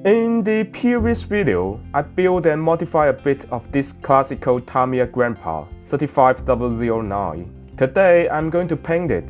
In the previous video, I built and modified a bit of this classical Tamiya Grandpa 35009. Today I'm going to paint it.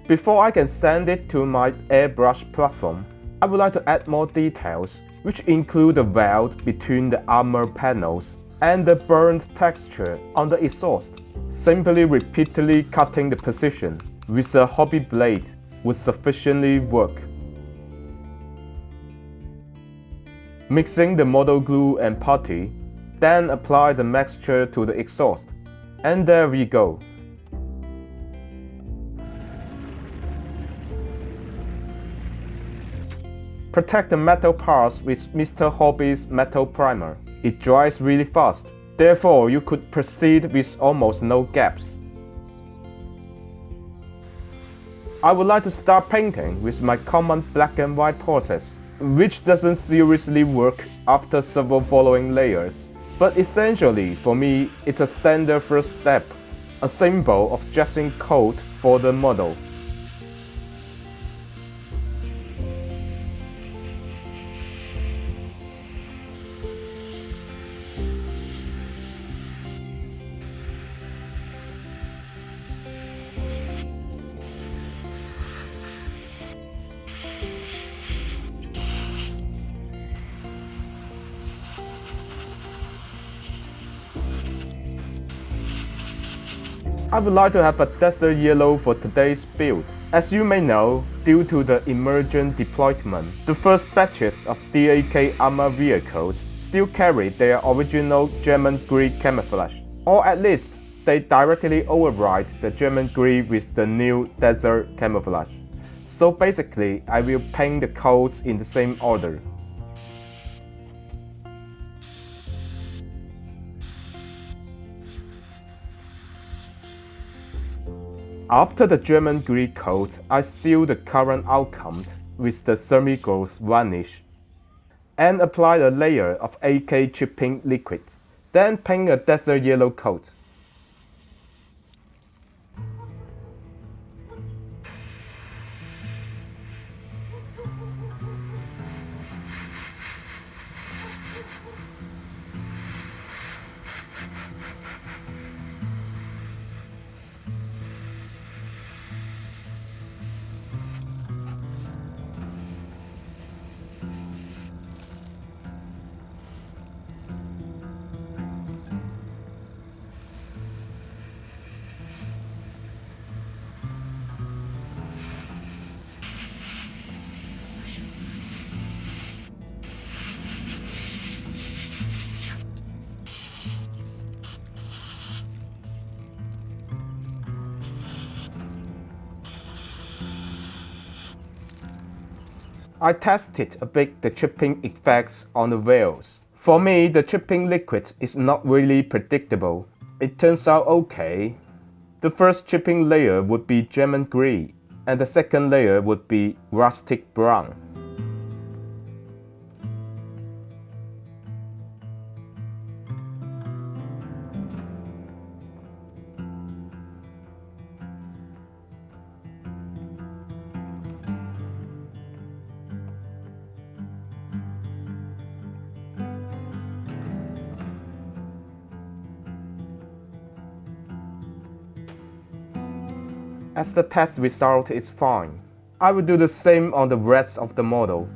Before I can send it to my airbrush platform, I would like to add more details, which include the weld between the armor panels and the burned texture on the exhaust. Simply repeatedly cutting the position with a hobby blade would sufficiently work. Mixing the model glue and putty, then apply the mixture to the exhaust. And there we go. Protect the metal parts with Mr. Hobby's metal primer. It dries really fast, therefore you could proceed with almost no gaps. I would like to start painting with my common black and white process, which doesn't seriously work after several following layers. But essentially, for me, it's a standard first step, a symbol of dressing code for the model. I would like to have a desert yellow for today's build. As you may know, due to the emergent deployment, the first batches of DAK armor vehicles still carry their original German grey camouflage, or at least they directly override the German grey with the new desert camouflage. So basically, I will paint the codes in the same order. After the German grey coat, I seal the current outcome with the semi-gloss varnish and apply a layer of AK chipping liquid, then paint a desert yellow coat. I tested a bit the chipping effects on the wheels. For me, the chipping liquid is not really predictable. It turns out okay. The first chipping layer would be German grey, and the second layer would be rustic brown. As the test result is fine, I will do the same on the rest of the model.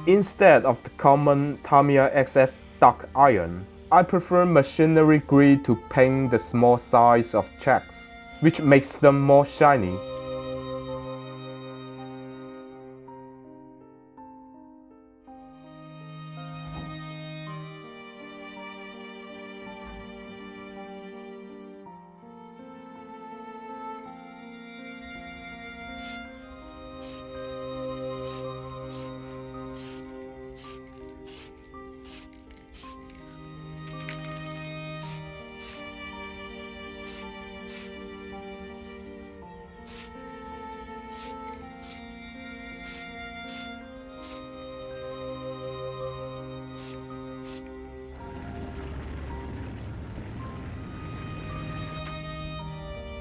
Instead of the common Tamiya XF dark iron, I prefer machinery grade to paint the small size of checks, which makes them more shiny.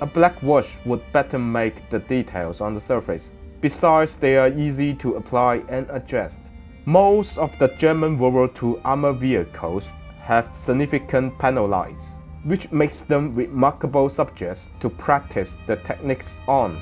A black wash would better make the details on the surface. Besides, they are easy to apply and adjust. Most of the German World War II armored vehicles have significant panel lines, which makes them remarkable subjects to practice the techniques on.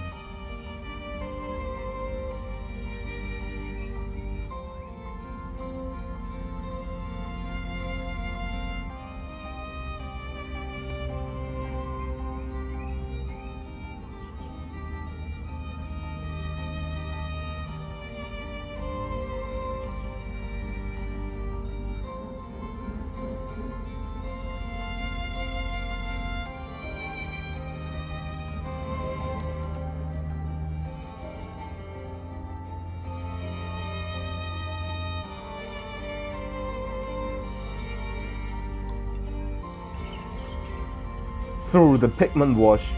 Through the pigment wash,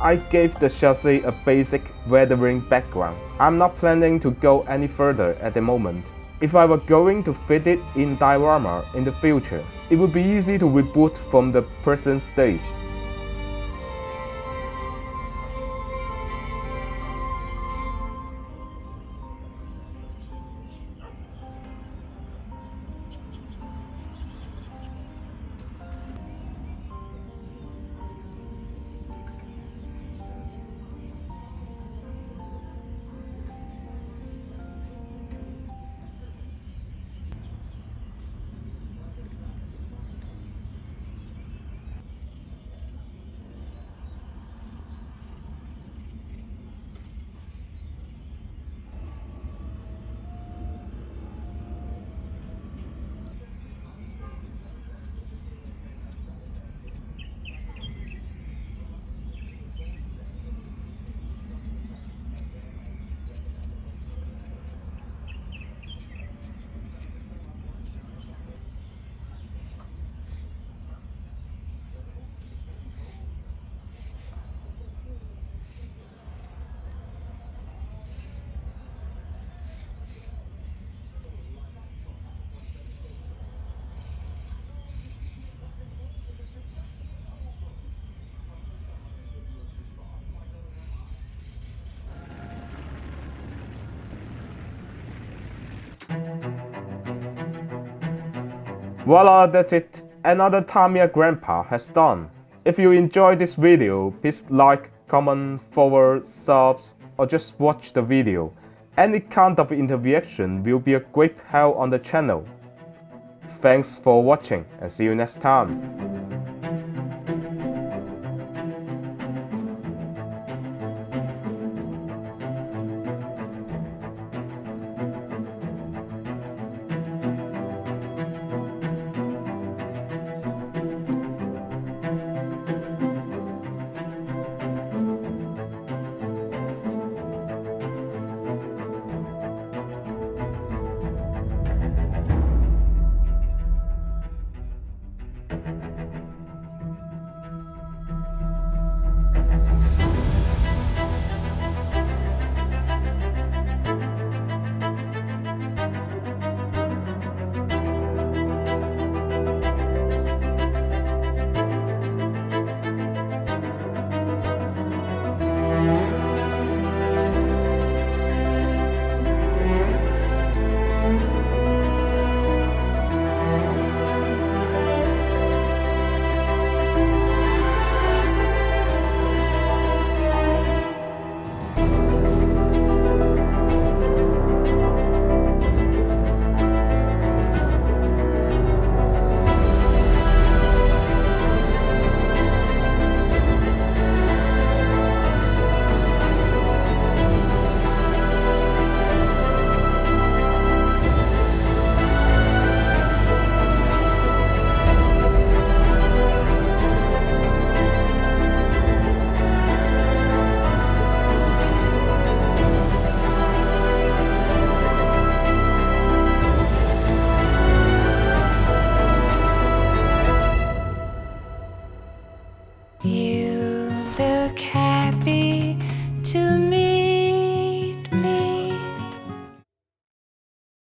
I gave the chassis a basic weathering background. I'm not planning to go any further at the moment. If I were going to fit it in diorama in the future, it would be easy to reboot from the present stage. Voila, that's it. Another Tamiya Grandpa has done. If you enjoyed this video, please like, comment, forward, subs, or just watch the video. Any kind of interaction will be a great help on the channel. Thanks for watching and see you next time.